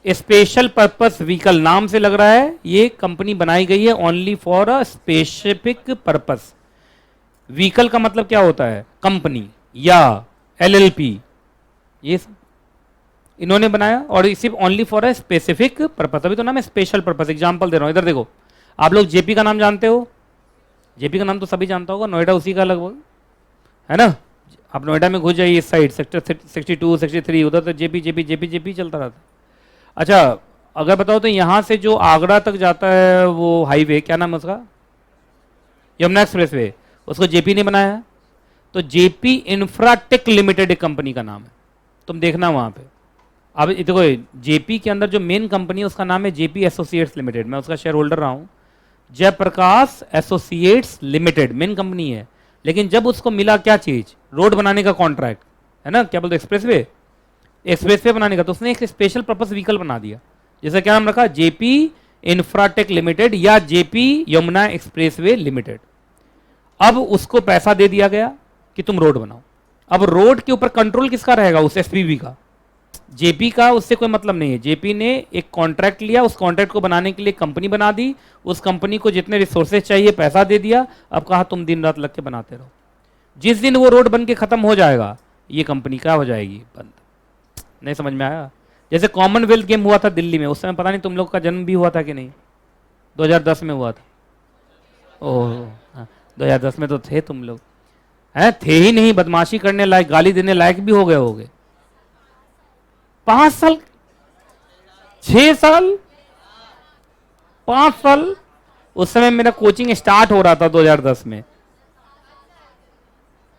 Special purpose vehicle नाम से लग रहा है ये कंपनी बनाई गई है only for a specific purpose. Vehicle का मतलब क्या होता है? कंपनी या एलएलपी, ये इन्होंने बनाया और सिर्फ only for a specific purpose. अभी तो नाम है स्पेशल पर्पस। एग्जांपल दे रहा हूं, इधर देखो, आप लोग जेपी का नाम जानते हो? जेपी का नाम तो सभी जानता होगा, नोएडा उसी का लगभग है ना। आप नोएडा में घुस जाइए इस साइड, सेक्टर 62 63, उधर तो जेपी जेपी जेपी जेपी चलता रहता। अच्छा, अगर बताओ तो यहां से जो आगरा तक जाता है वो हाईवे, क्या नाम है उसका? यमुना एक्सप्रेस वे, उसको जेपी ने बनाया। तो जेपी इंफ्राटेक लिमिटेड एक कंपनी का नाम है, तुम देखना वहां पे। अब देखो, जेपी के अंदर जो मेन कंपनी है उसका नाम है जेपी एसोसिएट्स लिमिटेड, मैं उसका शेयर होल्डर रहा हूं। Jaiprakash associates limited main company है, लेकिन जब उसको मिला क्या चीज? रोड बनाने का कॉन्ट्रैक्ट, है ना, क्या बोलते एक्सप्रेसवे, एक्सप्रेसवे बनाने का, तो उसने एक स्पेशल पर्पस व्हीकल बना दिया, जैसे क्या नाम रखा? जेपी इंफ्राटेक लिमिटेड या जेपी यमुना एक्सप्रेसवे लिमिटेड। अब उसको पैसा दे दिया गया कि तुम रोड बनाओ। अब रोड के ऊपर कंट्रोल किसका रहेगा? उस एसपीवी का। जेपी का उससे कोई मतलब नहीं है। जेपी ने एक कॉन्ट्रैक्ट लिया, उस कॉन्ट्रैक्ट को बनाने के लिए कंपनी बना दी, उस कंपनी को जितने रिसोर्सेज चाहिए पैसा दे दिया। अब कहा तुम दिन रात लग के बनाते रहो। जिस दिन वो रोड बन के खत्म हो जाएगा, ये कंपनी क्या हो जाएगी? बंद। नहीं समझ में आया? जैसे कॉमनवेल्थ गेम हुआ था दिल्ली में, उस समय पता नहीं तुम लोग का जन्म भी हुआ था कि नहीं? 2010 में हुआ था। ओह, 2010 में तो थे तुम लोग, हैं? थे ही नहीं, बदमाशी करने लायक, गाली देने लायक भी हो गए होगे। 5 साल, 6 साल, 5 साल, उस समय मेरा कोचिंग स्टार्ट हो रहा था 2010 में।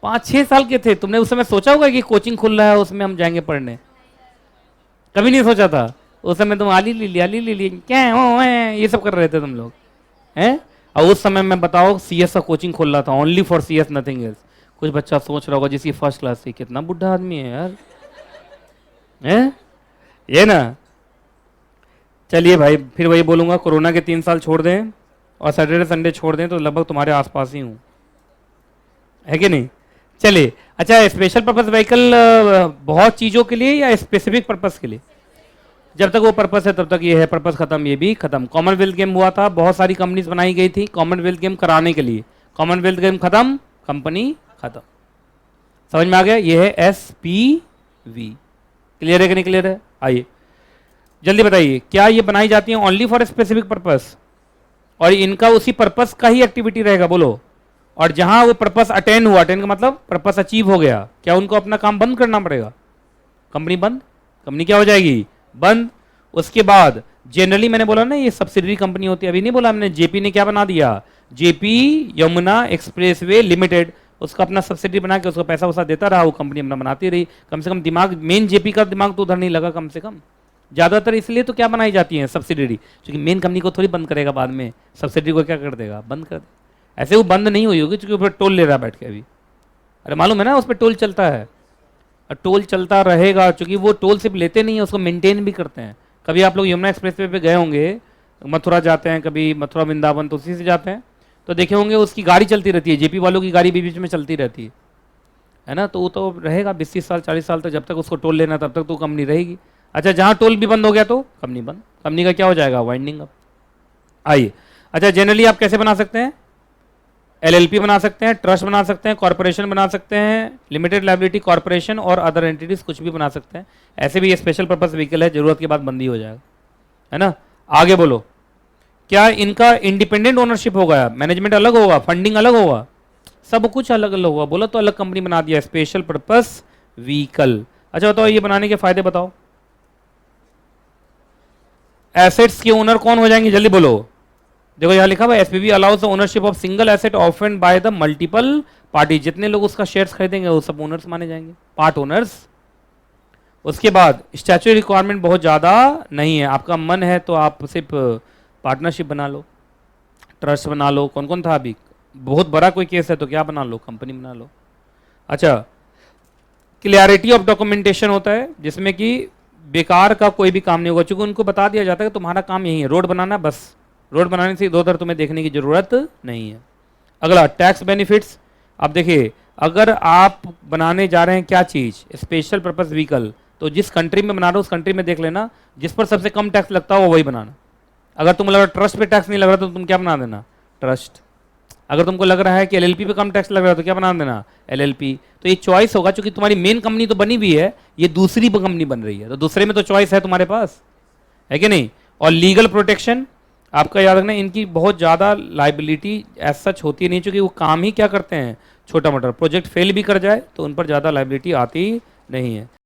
5-6 साल के थे। तुमने उस समय सोचा होगा कि कोचिंग खुल रहा है, उसमें हम जाएंगे पढ़ने? कभी नहीं सोचा था। उस समय तुम आली ली क्या ये सब कर रहे थे तुम लोग, हैं? और उस समय मैं बताओ सीएस का कोचिंग खोल रहा था, only for CS, nothing else. कुछ बच्चा सोच रहा होगा जिसकी फर्स्ट क्लास थी, कितना बुढ़ा आदमी है यार, हैं? ये ना। चलिए भाई, फिर वही बोलूंगा, कोरोना के 3 साल छोड़ दें और सैटरडे संडे छोड़ दें तो लगभग तुम्हारे आसपास ही हूँ, है कि नहीं? चलिए, अच्छा, स्पेशल पर्पस व्हीकल बहुत चीज़ों के लिए या स्पेसिफिक पर्पस के लिए? जब तक वो पर्पस है तब तक ये है, पर्पस खत्म ये भी खत्म। कॉमनवेल्थ गेम हुआ था, बहुत सारी कंपनीज बनाई गई थी कॉमनवेल्थ गेम कराने के लिए। कॉमनवेल्थ गेम खत्म, कंपनी खत्म। समझ में आ गया? ये है एसपीवी। क्लियर है कि नहीं क्लियर है? आइए जल्दी बताइए, क्या ये बनाई जाती है ओनली फॉर स्पेसिफिक पर्पस और इनका उसी पर्पस का ही एक्टिविटी रहेगा? बोलो। और जहां वो पर्पस अटेन हुआ, अटेन का मतलब पर्पस अचीव हो गया, क्या उनको अपना काम बंद करना पड़ेगा? कंपनी बंद, कंपनी क्या हो जाएगी? बंद। उसके बाद जनरली मैंने बोला ना ये सब्सिडरी कंपनी होती है, अभी नहीं बोला हमने? जेपी ने क्या बना दिया? जेपी यमुना एक्सप्रेसवे लिमिटेड, उसका अपना सब्सिडरी बना के उसको पैसा वैसा देता रहा, वो कंपनी अपना बनाती रही। कम से कम दिमाग, मेन जेपी का दिमाग तो उधर नहीं लगा कम से कम। ज्यादातर इसलिए तो क्या बनाई जाती है? सब्सिडरी, क्योंकि मेन कंपनी को थोड़ी बंद करेगा बाद में, सब्सिडरी को क्या कर देगा? बंद कर दे। ऐसे वो बंद नहीं हुई होगी, क्योंकि ऊपर टोल ले रहा बैठ के अभी। अरे मालूम है ना, उस पर टोल चलता है, टोल चलता रहेगा, क्योंकि वो टोल सिर्फ लेते नहीं है, उसको मेंटेन भी करते हैं। कभी आप लोग यमुना एक्सप्रेसवे पे गए होंगे, मथुरा जाते हैं, कभी मथुरा वृंदावन तो उसी से जाते हैं, तो देखे होंगे उसकी गाड़ी चलती रहती है, जेपी वालों की गाड़ी बीच बीच में चलती रहती है ना। तो वो तो रहेगा 20-30 साल 40 साल तक, जब तक उसको टोल लेना तब तक तो कंपनी रहेगी। अच्छा, जहाँ टोल भी बंद हो गया तो कंपनी बंद, कंपनी का क्या हो जाएगा? Winding up. आइए, अच्छा, जनरली आप कैसे बना सकते हैं? एलएलपी बना सकते हैं, ट्रस्ट बना सकते हैं, कॉर्पोरेशन बना सकते हैं, लिमिटेड लायबिलिटी कॉर्पोरेशन और अदर एंटिटीज, कुछ भी बना सकते हैं। ऐसे भी ये स्पेशल पर्पस व्हीकल है, जरूरत के बाद बंदी हो जाएगा, है ना। आगे बोलो, क्या इनका इंडिपेंडेंट ओनरशिप होगा? मैनेजमेंट अलग होगा, फंडिंग अलग होगा, सब कुछ अलग अलग होगा। बोला तो अलग कंपनी बना दिया, स्पेशल पर्पस व्हीकल। अच्छा बताओ, ये बनाने के फायदे बताओ। एसेट्स के ओनर कौन हो जाएंगे? जल्दी बोलो। देखो यहां लिखा हुआ है, SPV allows the ownership of single asset often by the multiple party. जितने लोग उसका शेयर्स खरीदेंगे वो सब ओनर्स माने जाएंगे, पार्ट ओनर्स। उसके बाद स्टैच्यूटरी रिक्वायरमेंट बहुत ज्यादा नहीं है, आपका मन है तो आप सिर्फ पार्टनरशिप बना लो, ट्रस्ट बना लो। कौन कौन था अभी? बहुत बड़ा कोई केस है तो क्या बना लो? कंपनी बना लो। अच्छा, क्लियरिटी ऑफ डॉक्यूमेंटेशन होता है, जिसमें कि बेकार का कोई भी काम नहीं होगा, क्योंकि उनको बता दिया जाता है कि तुम्हारा काम यही है, रोड बनाना, बस रोड बनाने से इधर उधर तुम्हें देखने की जरूरत नहीं है। अगला, टैक्स बेनिफिट्स। अब देखिए, अगर आप बनाने जा रहे हैं क्या चीज? स्पेशल पर्पस व्हीकल, तो जिस कंट्री में बना रहे हो उस कंट्री में देख लेना जिस पर सबसे कम टैक्स लगता हो वही बनाना। अगर तुम लग रहा ट्रस्ट पे टैक्स नहीं लग रहा तो तुम क्या बना देना, ट्रस्ट। अगर तुमको लग रहा है कि एलएलपी पे कम टैक्स लग रहा है तो क्या बना देना, एलएलपी। तो ये चॉइस होगा, क्योंकि तुम्हारी मेन कंपनी तो बनी हुई है, ये दूसरी कंपनी बन रही है, तो दूसरे में तो चॉइस है तुम्हारे पास, है कि नहीं। और लीगल प्रोटेक्शन आपका याद रखना, इनकी बहुत ज़्यादा लाइबिलिटी एज सच होती नहीं, क्योंकि वो काम ही क्या करते हैं, छोटा मोटा। प्रोजेक्ट फेल भी कर जाए तो उन पर ज़्यादा लाइबिलिटी आती नहीं है।